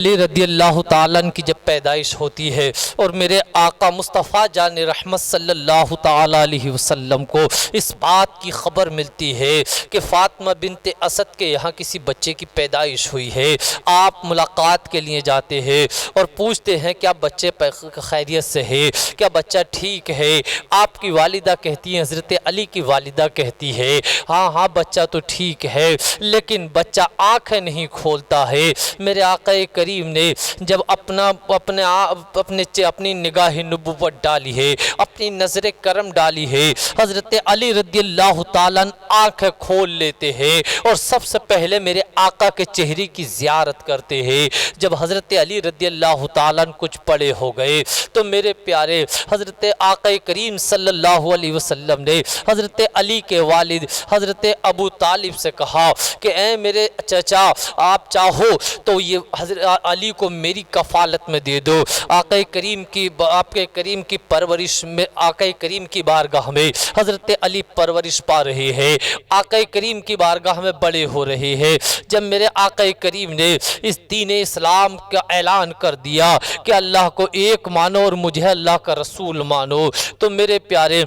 علی رضی اللہ تعالیٰ کی جب پیدائش ہوتی ہے اور میرے آقا مصطفیٰ جان رحمت صلی اللہ تعالیٰ علیہ وسلم کو اس بات کی خبر ملتی ہے کہ فاطمہ بنت اسد کے یہاں کسی بچے کی پیدائش ہوئی ہے۔ آپ ملاقات کے لیے جاتے ہیں اور پوچھتے ہیں کیا بچے خیریت سے ہے، کیا بچہ ٹھیک ہے؟ آپ کی والدہ کہتی ہیں، حضرت علی کی والدہ کہتی ہے ہاں بچہ تو ٹھیک ہے، لیکن بچہ آنکھیں نہیں کھولتا ہے۔ میرے آقا کریم نے جب اپنی نگاہ نبوت ڈالی ہے، اپنی نظر کرم ڈالی ہے، حضرت علی رضی اللہ تعالیٰ آنکھ کھول لیتے ہیں اور سب سے پہلے میرے آقا کے چہرے کی زیارت کرتے ہیں۔ جب حضرت علی رضی اللہ تعالیٰ کچھ بڑے ہو گئے تو میرے پیارے حضرت آقا کریم صلی اللہ علیہ وسلم نے حضرت علی کے والد حضرت ابو طالب سے کہا کہ اے میرے چچا، آپ چاہو تو یہ حضرت علی کو میری کفالت میں دے دو۔ آقا کریم کی پرورش میں، آقا کریم کی بارگاہ میں حضرت علی پرورش پا رہے ہیں، آقا کریم کی بارگاہ میں بڑے ہو رہے ہیں۔ جب میرے آقا کریم نے اس دین اسلام کا اعلان کر دیا کہ اللہ کو ایک مانو اور مجھے اللہ کا رسول مانو، تو میرے پیارے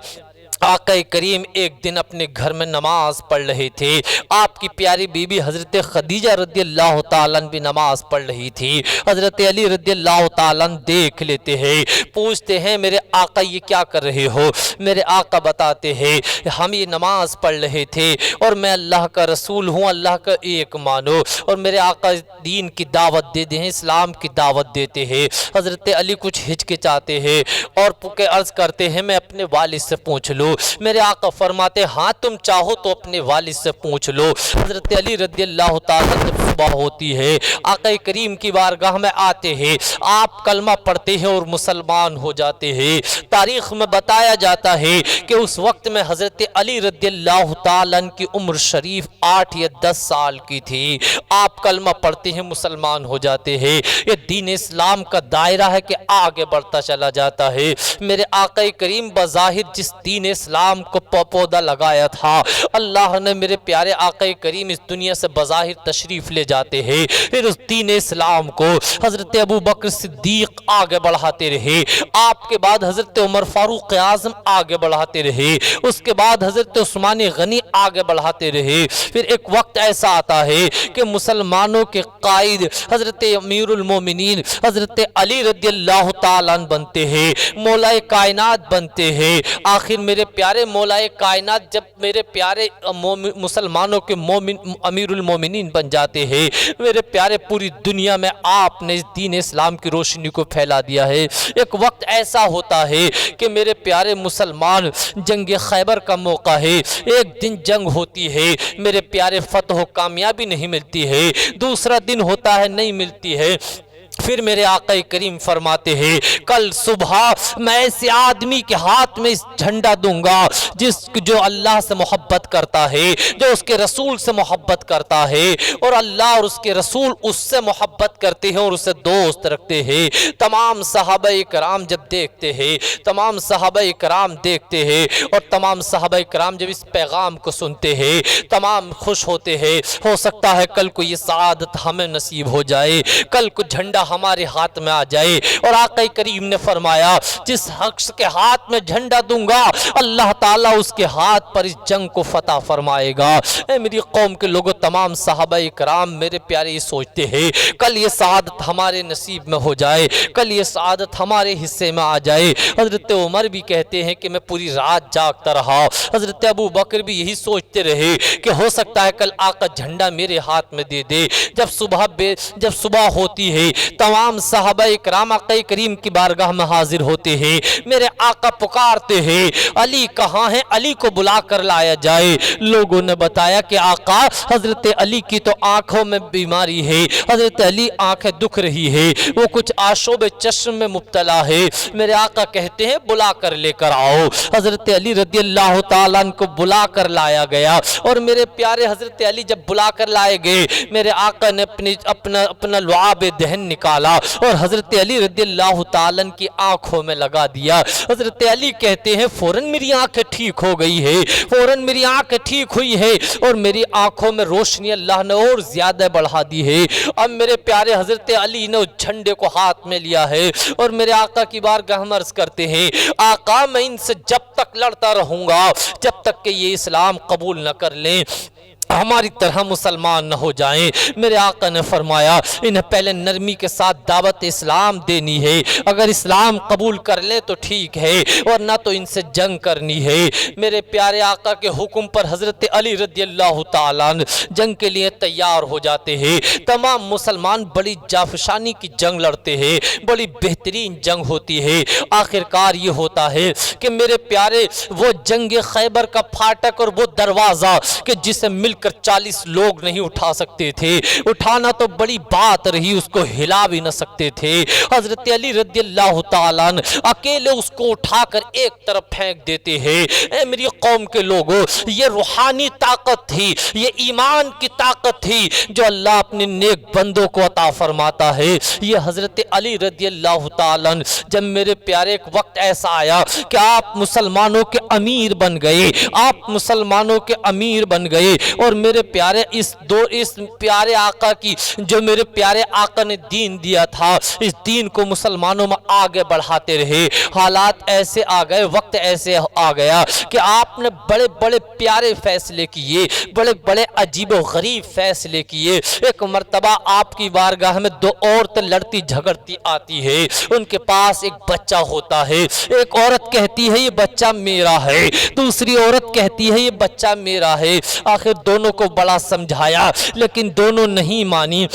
آقا کریم ایک دن اپنے گھر میں نماز پڑھ رہے تھے۔ آپ کی پیاری بیوی حضرت خدیجہ رضی اللہ تعالیٰ بھی نماز پڑھ رہی تھی۔ حضرت علی رضی اللہ تعالیٰ دیکھ لیتے ہیں، پوچھتے ہیں میرے آقا یہ کیا کر رہے ہو؟ میرے آقا بتاتے ہیں ہم یہ نماز پڑھ رہے تھے اور میں اللہ کا رسول ہوں، اللہ کا ایک مانو، اور میرے آقا دین کی دعوت دیتے ہیں، اسلام کی دعوت دیتے ہیں۔ حضرت علی کچھ ہچکچاتے ہیں اور عرض کرتے ہیں میں اپنے والد سے پوچھ لوں۔ میرے آقا فرماتے ہاں تم چاہو تو اپنے والد سے پوچھ لو۔ حضرت علی رضی اللہ تعالیٰ جب صبح ہوتی ہے، آقا کریم کی بارگاہ میں آتے ہیں، آپ کلمہ پڑھتے ہیں اور مسلمان ہو جاتے ہیں۔ تاریخ میں بتایا جاتا ہے کہ اس وقت میں حضرت علی رضی اللہ تعالیٰ کی عمر شریف 8 یا 10 سال کی تھی۔ آپ کلمہ پڑھتے ہیں، مسلمان ہو جاتے ہیں۔ یہ دین اسلام کا دائرہ ہے کہ آگے بڑھتا چلا جاتا ہے۔ میرے آقا کریم بظاہر جس دین اسلام کو پودا لگایا تھا، اللہ نے میرے پیارے آقا کریم اس دنیا سے بظاہر تشریف لے جاتے ہیں، پھر اس دین اسلام کو حضرت ابو بکر صدیق آگے بڑھاتے رہے، آپ کے بعد حضرت عمر فاروق اعظم آگے بڑھاتے رہے، اس کے بعد حضرت عثمان غنی آگے بڑھاتے رہے۔ پھر ایک وقت ایسا آتا ہے کہ مسلمانوں کے قائد حضرت امیر المومنین حضرت علی رضی اللہ تعالیٰ بنتے ہیں، مولا کائنات بنتے ہیں۔ آخر میرے پیارے مولا کائنات جب میرے پیارے مسلمانوں کے امیر المومنین بن جاتے ہیں، میرے پیارے پوری دنیا میں آپ نے اس دین اسلام کی روشنی کو پھیلا دیا ہے۔ ایک وقت ایسا ہوتا ہے کہ میرے پیارے مسلمان جنگ خیبر کا موقع ہے، ایک دن جنگ ہوتی ہے، میرے پیارے فتح و کامیابی نہیں ملتی ہے، دوسرا دن ہوتا ہے نہیں ملتی ہے۔ پھر میرے آقا کریم فرماتے ہیں کل صبح میں ایسے آدمی کے ہاتھ میں اس جھنڈا دوں گا جو اللہ سے محبت کرتا ہے، جو اس کے رسول سے محبت کرتا ہے، اور اللہ اور اس کے رسول اس سے محبت کرتے ہیں اور اسے دوست رکھتے ہیں۔ تمام صحابہ کرام جب دیکھتے ہیں، تمام صحابہ کرام دیکھتے ہیں، اور تمام صحابہ کرام جب اس پیغام کو سنتے ہیں تمام خوش ہوتے ہیں۔ ہو سکتا ہے کل کو یہ سعادت ہمیں نصیب ہو جائے، کل کو جھنڈا ہمارے ہاتھ میں آ جائے۔ اور آقا کریم نے فرمایا جس شخص کے ہاتھ میں جھنڈا دوں گا اللہ تعالیٰ اس کے ہاتھ پر اس جنگ کو فتح فرمائے گا۔ اے میری قوم کے لوگوں، تمام صحابہ کرام میرے پیارے یہ سوچتے ہیں کل یہ سعادت ہمارے نصیب میں ہو جائے، کل یہ سعادت ہمارے حصے میں آ جائے۔ حضرت عمر بھی کہتے ہیں کہ میں پوری رات جاگتا رہا، حضرت ابو بکر بھی یہی سوچتے رہے کہ ہو سکتا ہے کل آقا جھنڈا میرے ہاتھ میں دے دے۔ جب صبح ہوتی ہے تمام صحابہ اکرام آقا کریم کی بارگاہ میں حاضر ہوتے ہیں، میرے آقا پکارتے ہیں علی کہاں ہیں، علی کو بلا کر لایا جائے۔ لوگوں نے بتایا کہ آقا حضرت علی کی تو آنکھوں میں بیماری ہے، حضرت علی آنکھیں دکھ رہی ہے، وہ کچھ آشوب چشم میں مبتلا ہے۔ میرے آقا کہتے ہیں بلا کر لے کر آؤ۔ حضرت علی رضی اللہ تعالیٰ عنہ کو بلا کر لایا گیا، اور میرے پیارے حضرت علی جب بلا کر لائے گئے، میرے آقا نے اپنا لعاب دہن نکالا نکالا اور حضرت علی رضی اللہ تعالیٰ کی آنکھوں میں لگا دیا۔ حضرت علی کہتے ہیں فوراً میری آنکھیں ٹھیک ہو گئی ہے، فوراً میری آنکھیں ٹھیک ہوئی ہے اور میری آنکھوں میں روشنی اللہ نے اور زیادہ بڑھا دی ہے۔ اب میرے پیارے حضرت علی نے اس جھنڈے کو ہاتھ میں لیا ہے اور میرے آقا کی بارگاہ میں عرض کرتے ہیں آقا میں ان سے جب تک لڑتا رہوں گا جب تک کہ یہ اسلام قبول نہ کر لیں، ہماری طرح مسلمان نہ ہو جائیں۔ میرے آقا نے فرمایا انہیں پہلے نرمی کے ساتھ دعوت اسلام دینی ہے، اگر اسلام قبول کر لیں تو ٹھیک ہے ورنہ تو ان سے جنگ کرنی ہے۔ میرے پیارے آقا کے حکم پر حضرت علی رضی اللہ تعالیٰ جنگ کے لیے تیار ہو جاتے ہیں۔ تمام مسلمان بڑی جافشانی کی جنگ لڑتے ہیں، بڑی بہترین جنگ ہوتی ہے۔ آخرکار یہ ہوتا ہے کہ میرے پیارے وہ جنگ خیبر کا پھاٹک اور وہ دروازہ کہ جسے مل کر 40 لوگ نہیں اٹھا سکتے تھے، اٹھانا تو بڑی بات رہی، اس کو ہلا بھی نہ سکتے تھے۔ حضرت علی رضی اللہ تعالیٰ اکیلے اس کو اٹھا کر ایک طرف پھینک دیتے ہیں۔ اے میری قوم کے لوگوں، یہ روحانی طاقت تھی، یہ ایمان کی طاقت تھی جو اللہ اپنے نیک بندوں کو عطا فرماتا ہے۔ یہ حضرت علی رضی اللہ تعالیٰ جب میرے پیارے ایک وقت ایسا آیا کہ آپ مسلمانوں کے امیر بن گئے، آپ مسلمانوں کے امیر بن گئے اور میرے پیارے اس پیارے آقا کی جو میرے پیارے آقا نے دین دیا تھا، اس دین کو مسلمانوں میں آگے بڑھاتے رہے۔ حالات ایسے آ گئے، وقت ایسے آ گیا کہ آپ نے بڑے بڑے پیارے فیصلے کیے، بڑے بڑے عجیب و غریب فیصلے کیے۔ ایک مرتبہ آپ کی بارگاہ میں دو عورتیں لڑتی جھگڑتی آتی ہے، ان کے پاس ایک بچہ ہوتا ہے۔ ایک عورت کہتی ہے یہ بچہ میرا ہے، دوسری عورت کہتی ہے یہ بچہ میرا ہے۔ آخر دونوں کو بڑا سمجھایا لیکن دونوں نہیں مانی۔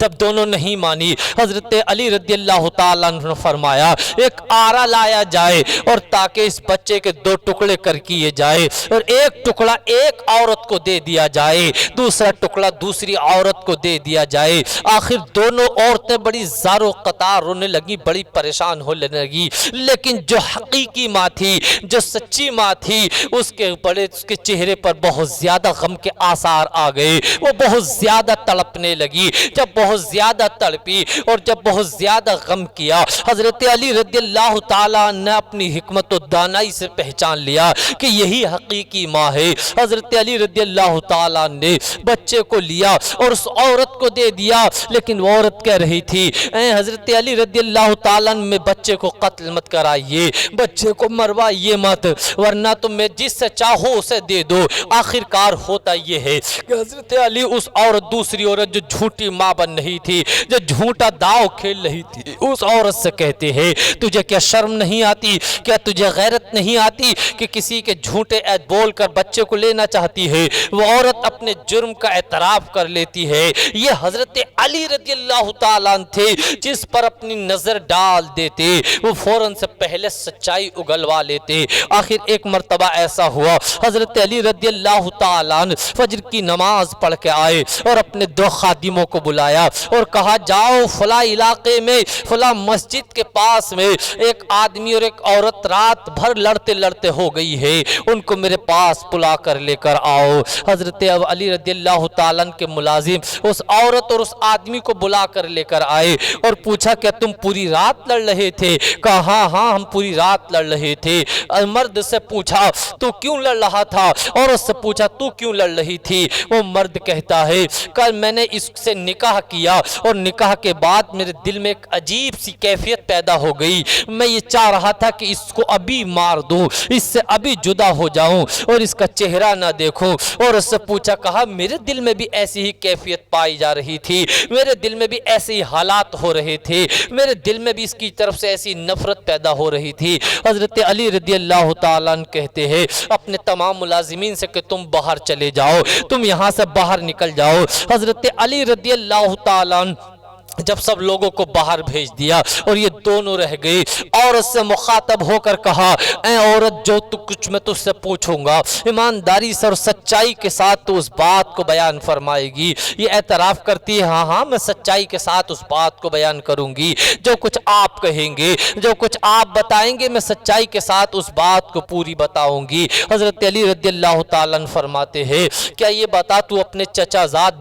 جب دونوں نہیں مانی حضرت علی رضی اللہ تعالیٰ نے فرمایا ایک آرا لایا جائے اور تاکہ اس بچے کے دو ٹکڑے کر کیے جائے اور ایک ٹکڑا ایک عورت کو دے دیا جائے، دوسرا ٹکڑا دوسری عورت کو دے دیا جائے۔ آخر دونوں عورتیں بڑی زار و قطار رونے لگی، بڑی پریشان ہونے لگی، لیکن جو حقیقی ماں تھی، جو سچی ماں تھی، اس کے چہرے پر بہت زیادہ غم کے آثار آ گئے، وہ بہت زیادہ تڑپنے لگی۔ جب بہت زیادہ تڑپی اور جب بہت زیادہ غم کیا، حضرت علی رضی اللہ تعالیٰ نے اپنی حکمت و دانائی سے پہچان لیا کہ یہی حقیقی ماں ہے۔ حضرت علی رضی اللہ تعالیٰ نے بچے کو لیا اور اس عورت کو دے دیا، لیکن وہ عورت کہہ رہی تھی اے حضرت علی رضی اللہ تعالیٰ میں بچے کو قتل مت کرائیے، بچے کو مروائیے مت، ورنہ تم میں جس سے چاہو اسے دے دو۔ آخرکار ہوتا یہ ہے کہ حضرت علی اس عورت دوسری عورت جو جھوٹی ماں بن رہی تھی، جو جھوٹا داؤ کھیل رہی تھی، اس عورت سے کہتے ہیں تجھے کیا شرم نہیں آتی، کیا تجھے غیرت نہیں آتی کہ کسی کے جھوٹے عہد بول کر بچے کو لینا چاہتی ہے؟ وہ عورت اپنے جرم کا اعتراف کر لیتی ہے۔ یہ حضرت علی رضی اللہ تعالیٰ تھے جس پر اپنی نظر ڈال دیتے وہ فوراً سے پہلے سچائی اگلوا لیتے۔ آخر ایک مرتبہ ایسا ہوا حضرت علی رضی اللہ تعالیٰ فجر کی نماز پڑھ کے آئے اور اپنے دو خادموں کو بلایا اور کہا جاؤ فلاں علاقے میں فلاں مسجد کے پاس میں ایک آدمی اور ایک عورت رات بھر لڑتے لڑتے ہو گئی ہے، ان کو میرے پاس بلا کر لے کر آؤ۔ حضرت علی رضی اللہ تعالیٰ کے ملازم اس عورت اور اس آدمی کو بلا کر لے کر آئے اور پوچھا کہ تم پوری رات لڑ رہے تھے؟ کہا ہاں ہاں ہم پوری رات لڑ رہے تھے۔ مرد سے پوچھا تو کیوں لڑ رہا تھا؟ عورت سے پوچھا تو کیوں لڑ رہی تھی؟ وہ مرد کہتا ہے کل میں نے اس سے نکاح کیا اور نکاح کے بعد میرے دل میں ایک عجیب سی کیفیت پیدا ہو گئی، میں یہ چاہ رہا تھا کہ اس کو ابھی مار دوں، اس سے ابھی جدا ہو جاؤں اور اس کا چہرہ نہ دیکھوں۔ اور اس سے پوچھا کہا میرے دل میں بھی ایسی ہی کیفیت پائی جا رہی تھی، میرے دل میں بھی ایسے ہی حالات ہو رہے تھے، میرے دل میں بھی اس کی طرف سے ایسی نفرت پیدا ہو رہی تھی۔ حضرت علی رضی اللہ تعالیٰ کہتے ہیں اپنے تمام ملازمین سے کہ تم باہر چلے جاؤ، تم یہاں سے باہر نکل جاؤ۔ حضرت علی رضی اللہ تعالیٰ جب سب لوگوں کو باہر بھیج دیا اور یہ دونوں رہ گئے، عورت سے مخاطب ہو کر کہا اے عورت جو تو کچھ میں تجھ سے پوچھوں گا ایمانداری سے اور سچائی کے ساتھ تو اس بات کو بیان فرمائے گی۔ یہ اعتراف کرتی ہے ہاں ہاں میں سچائی کے ساتھ اس بات کو بیان کروں گی، جو کچھ آپ کہیں گے جو کچھ آپ بتائیں گے میں سچائی کے ساتھ اس بات کو پوری بتاؤں گی۔ حضرت علی رضی اللہ تعالیٰ فرماتے ہیں کیا یہ بتا تو اپنے چچا زاد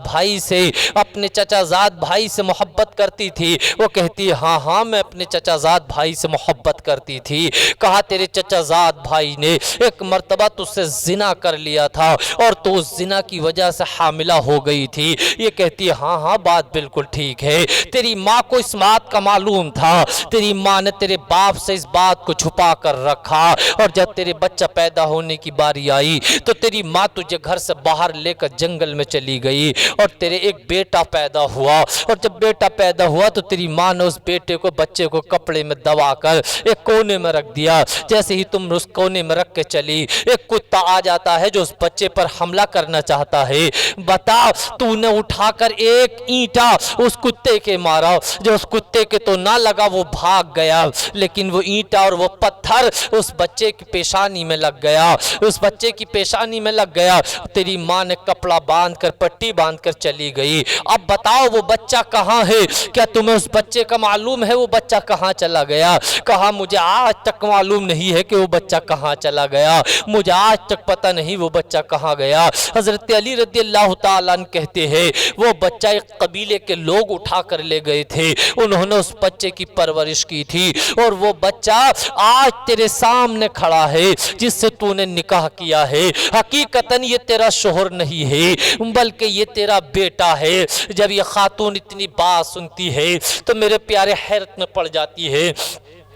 بھائی سے محبت محبت کرتی تھی؟ وہ کہتی ہاں ہاں میں اپنے چچا زاد بھائی سے محبت کرتی تھی۔ کہا تیرے چچا زاد بھائی نے ایک مرتبہ تجھ سے زنا کر لیا تھا اور تو اس زنا کی وجہ سے حاملہ ہو گئی تھی؟ یہ کہتی ہاں ہاں بات بالکل ٹھیک ہے، تیری ماں کو اس بات کا معلوم تھا، تیری ماں نے تیرے باپ سے اس بات کو چھپا کر رکھا، اور جب تیرے بچہ پیدا ہونے کی باری آئی تو تیری ماں تجھے گھر سے باہر لے کر جنگل میں چلی گئی اور تیرے ایک بیٹا پیدا ہوا، اور جب بیٹا پیدا ہوا تو تیری ماں نے اس بیٹے کو بچے کو کپڑے میں دبا کر ایک کونے میں رکھ دیا۔ جیسے ہی تم اس کونے میں رکھ کے چلی، ایک کتا آ جاتا ہے جو اس بچے پر حملہ کرنا چاہتا ہے۔ بتا تو نے اٹھا کر ایک اینٹا اس کتے کے مارا، جو اس کتے کے تو نہ لگا وہ بھاگ گیا، لیکن وہ اینٹا اور وہ پتھر اس بچے کی پیشانی میں لگ گیا، اس بچے کی پیشانی میں لگ گیا۔ تیری ماں نے کپڑا باندھ کر پٹی باندھ کر چلی گئی۔ اب بتاؤ وہ بچہ کہاں ہے؟ کیا تمہیں اس بچے کا معلوم ہے وہ بچہ کہاں چلا گیا؟ کہا مجھے آج تک معلوم نہیں ہے کہ وہ بچہ کہاں چلا گیا، مجھے آج تک پتہ نہیں وہ بچہ کہاں گیا۔ حضرت علی رضی اللہ تعالیٰ عنہ کہتے ہیں وہ بچہ ایک قبیلے کے لوگ اٹھا کر لے گئے تھے، انہوں نے اس بچے کی پرورش کی تھی، اور وہ بچہ آج تیرے سامنے کھڑا ہے جس سے تو نے نکاح کیا ہے۔ حقیقتاً یہ تیرا شوہر نہیں ہے بلکہ یہ تیرا بیٹا ہے۔ جب یہ خاتون اتنی بات سنتی ہے تو میرے پیارے حیرت میں پڑ جاتی ہے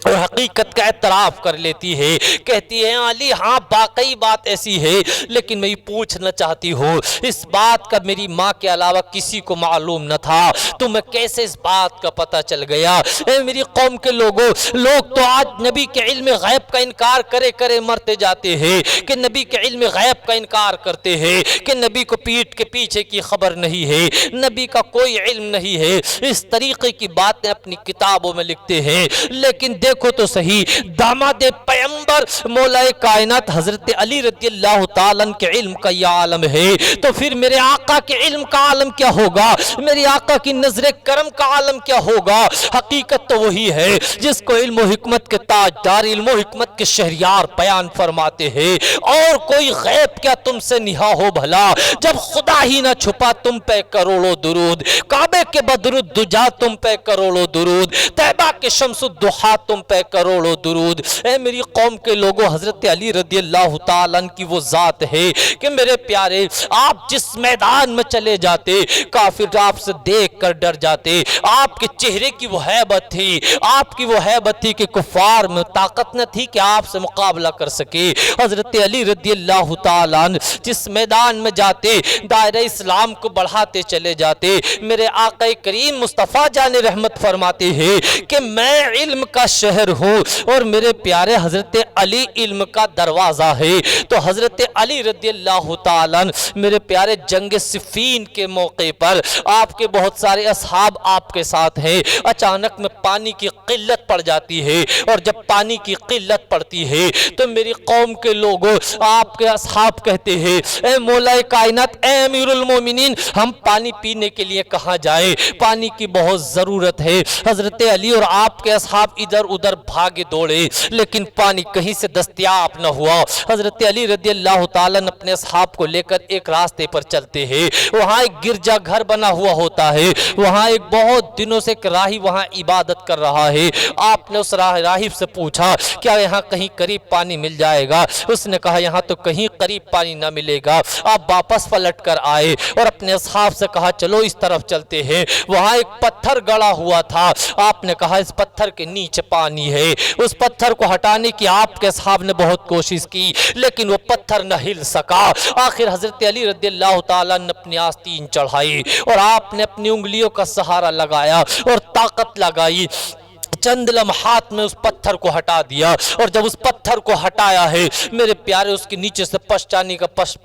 اور حقیقت کا اعتراف کر لیتی ہے، کہتی ہے علی ہاں واقعی بات ایسی ہے، لیکن میں یہ پوچھنا چاہتی ہوں اس بات کا میری ماں کے علاوہ کسی کو معلوم نہ تھا، تمہیں کیسے اس بات کا پتہ چل گیا؟ اے میری قوم کے لوگوں، لوگ تو آج نبی کے علم غیب کا انکار کرے کرے مرتے جاتے ہیں، کہ نبی کے علم غیب کا انکار کرتے ہیں کہ نبی کو پیٹھ کے پیچھے کی خبر نہیں ہے، نبی کا کوئی علم نہیں ہے، اس طریقے کی باتیں اپنی کتابوں میں لکھتے ہیں۔ لیکن دیکھو تو صحیح، داماد پیغمبر مولا کائنات حضرت علی رضی اللہ تعالیٰ کے علم کا یہ عالم ہے، تو پھر میرے آقا کے علم کا عالم کیا ہوگا؟ میرے آقا کی نظر کرم کا عالم کیا ہوگا؟ حقیقت تو وہی ہے جس کو علم و حکمت کے تاجدار، علم و حکمت کے شہریار بیان فرماتے ہیں۔ اور کوئی غیب کیا تم سے نہا ہو بھلا؟ جب خدا ہی نہ چھپا تم پہ کروڑوں درود، کعبے کے بدر الدجا تم پہ کروڑوں درود، طیبہ کے شمس الضحیٰ تم پہ کروڑوں درود۔ اے میری قوم کے لوگوں، حضرت علی رضی اللہ تعالیٰ عنہ کی وہ ذات ہے کہ میرے پیارے آپ جس میدان میں چلے جاتے کافر آپ سے دیکھ کر ڈر جاتے، آپ کے چہرے کی وہ ہیبت تھی، آپ کی وہ ہیبت تھی کہ کفار میں طاقت نہ تھی کہ آپ سے مقابلہ کر سکے۔ حضرت علی رضی اللہ تعالیٰ عنہ جس میدان میں جاتے دائرہ اسلام کو بڑھاتے چلے جاتے۔ میرے آقا کریم مصطفیٰ جان رحمت فرماتے ہیں کہ میں علم کا شہر ہوں اور میرے پیارے حضرت علی علم کا دروازہ ہے۔ تو حضرت علی رضی اللہ تعالیٰ عنہ میرے پیارے جنگ صفین کے موقع پر آپ کے بہت سارے اصحاب آپ کے ساتھ ہیں، اچانک میں پانی کی قلت پڑ جاتی ہے، اور جب پانی کی قلت پڑتی ہے تو میری قوم کے لوگوں آپ کے اصحاب کہتے ہیں اے مولا کائنات، اے امیر المومنین، ہم پانی پینے کے لیے کہاں جائیں؟ پانی کی بہت ضرورت ہے۔ حضرت علی اور آپ کے اصحاب ادھر ادھر بھاگے دوڑے لیکن پانی کہیں سے دستیاب نہ ہوا۔ حضرت علی رضی اللہ تعالیٰ نے اپنے اصحاب کو لے کر ایک راستے پر چلتے ہیں، وہاں ایک گرجا گھر بنا ہوا ہوتا ہے، وہاں ایک بہت دنوں سے ایک راہی وہاں عبادت کر رہا ہے۔ آپ نے اس راہب سے پوچھا کیا یہاں کہیں قریب پانی مل جائے گا؟ اس نے کہا یہاں تو کہیں قریب پانی نہ ملے گا۔ آپ واپس پلٹ کر آئے اور اپنے اصحاب سے کہا چلو اس طرف چلتے ہیں، وہاں ایک پتھر گڑا ہوا تھا، آپ نے کہا اس پتھر کے نیچے پانی ہے۔ اس پتھر کو ہٹانے کی آپ کے اصحاب نے بہت کوشش کی لیکن وہ پتھر نہ ہل سکا۔ آخر حضرت علی رضی اللہ تعالیٰ نے اپنی آستین چڑھائی اور آپ نے اپنی انگلیوں کا سہارا لگایا اور طاقت لگائی، چند لمحات میں اس پتھر کو ہٹا دیا، اور جب اس پتھر کو ہٹایا ہے میرے پیارے اس کے نیچے سے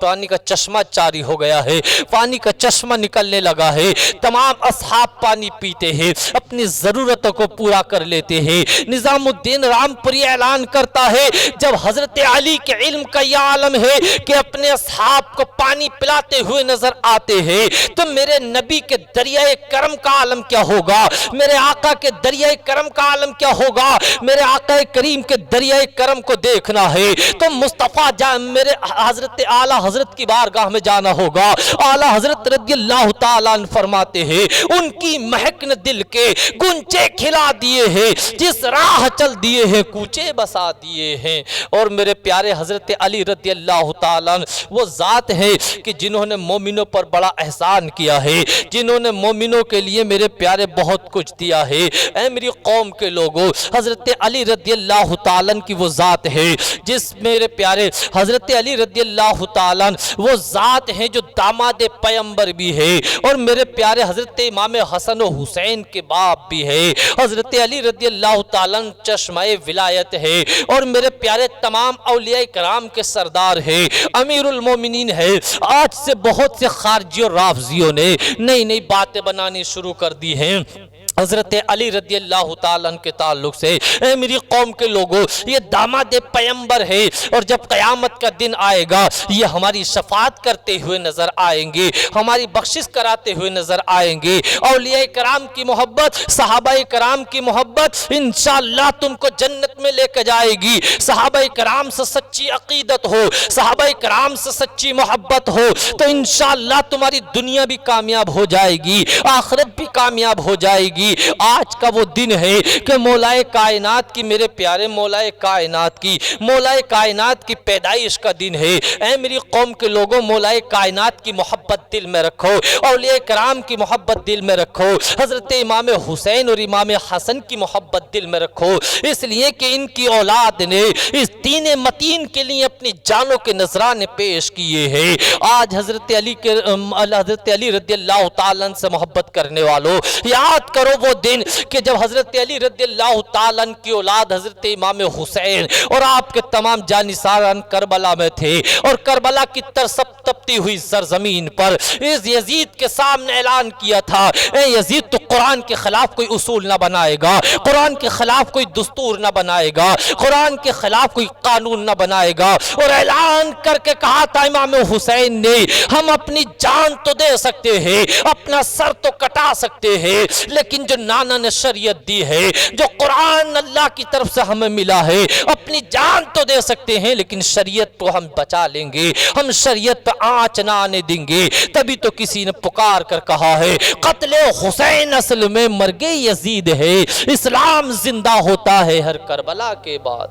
پانی کا چشمہ جاری ہو گیا ہے، پانی کا چشمہ نکلنے لگا ہے۔ تمام اصحاب پانی پیتے ہیں، اپنی ضرورتوں کو پورا کر لیتے ہیں۔ نظام الدین رامپوری اعلان کرتا ہے جب حضرت علی کے علم کا یہ عالم ہے کہ اپنے اصحاب کو پانی پلاتے ہوئے نظر آتے ہیں تو میرے نبی کے دریائے کرم کا عالم کیا ہوگا؟ میرے آقا کے دریائے کرم کا عالم کیا ہوگا؟ میرے آقا کریم کے دریائے کرم کو دیکھنا ہے تو مصطفیٰ میرے حضرت اعلیٰ حضرت کی بارگاہ میں جانا ہوگا۔ اعلیٰ حضرت رضی اللہ تعالیٰ عنہ فرماتے ہیں ان کی مہک نے دل کے گنچے کھلا دیے ہیں، جس راہ چل دیے ہیں کوچے بسا دیے ہیں۔ اور میرے پیارے حضرت علی رضی اللہ تعالیٰ عنہ وہ ذات ہے کہ جنہوں نے مومنوں پر بڑا احسان کیا ہے، جنہوں نے مومنوں کے لیے میرے پیارے بہت کچھ دیا ہے۔ اے میری قوم کے لوگوں، حضرت علی رضی اللہ تعالیٰ عنہ کی وہ ذات ہے جس میرے پیارے حضرت علی رضی اللہ تعالیٰ عنہ وہ ذات ہیں جو داماد پیمبر بھی ہے اور میرے پیارے حضرت امام حسن و حسین کے باپ بھی ہے۔ حضرت علی رضی اللہ تعالیٰ عنہ چشمہ ولایت ہے اور میرے پیارے تمام اولیاء کرام کے سردار ہے، امیر المومنین ہے۔ آج سے بہت سے خارجی اور رافضیوں نے نئی نئی باتیں بنانی شروع کر دی ہیں حضرت علی رضی اللہ تعالیٰ عنہ کے تعلق سے۔ اے میری قوم کے لوگوں، یہ داماد پیمبر ہے اور جب قیامت کا دن آئے گا یہ ہماری شفاعت کرتے ہوئے نظر آئیں گے، ہماری بخشش کراتے ہوئے نظر آئیں گے۔ اولیاء کرام کی محبت، صحابہ کرام کی محبت انشاءاللہ تم کو جنت میں لے کے جائے گی۔ صحابہ کرام سے سچی عقیدت ہو، صحابہ کرام سے سچی محبت ہو تو انشاءاللہ تمہاری دنیا بھی کامیاب ہو جائے گی، آخرت بھی کامیاب ہو جائے گی۔ آج کا وہ دن ہے کہ مولائے کائنات کی، میرے پیارے مولائے کائنات کی پیدائش کا دن ہے۔ اے میری قوم کے لوگوں، مولائے کائنات کی محبت دل میں رکھو، اولیاء کرام کی محبت دل میں رکھو، حضرت امام حسین اور امام حسن کی محبت دل میں رکھو، اس لیے کہ ان کی اولاد نے اس دین متین کے لیے اپنی جانوں کے نذرانے پیش کیے ہیں۔ آج حضرت علی رضی اللہ تعالیٰ عنہ سے محبت کرنے والوں، یاد کرو وہ دن کہ جب حضرت علی رضی اللہ تعالیٰ عنہ کی اولاد حضرت امام حسین اور آپ کے تمام جانثاران کربلا میں تھے اور کربلا کی ترسب تپتی ہوئی سرزمین پر اس یزید کے سامنے اعلان کیا تھا، اے یزید تو قرآن کے خلاف کوئی اصول نہ بنائے گا، قرآن کے خلاف کوئی دستور نہ بنائے گا، قرآن کے خلاف کوئی قانون نہ بنائے گا۔ اور اعلان کر کے کہا تھا امام حسین نے، ہم اپنی جان تو دے سکتے ہیں، اپنا سر تو کٹا سکتے ہیں، لیکن جو نانا نے شریعت دی ہے، جو قرآن اللہ کی طرف سے ہمیں ملا ہے، اپنی جان تو دے سکتے ہیں لیکن شریعت تو ہم بچا لیں گے، ہم شریعت پہ آنچ نہ آنے دیں گے۔ تبھی تو کسی نے پکار کر کہا ہے، قتل حسین اصل میں مرگ یزید ہے، اسلام زندہ ہوتا ہے ہر کربلا کے بعد۔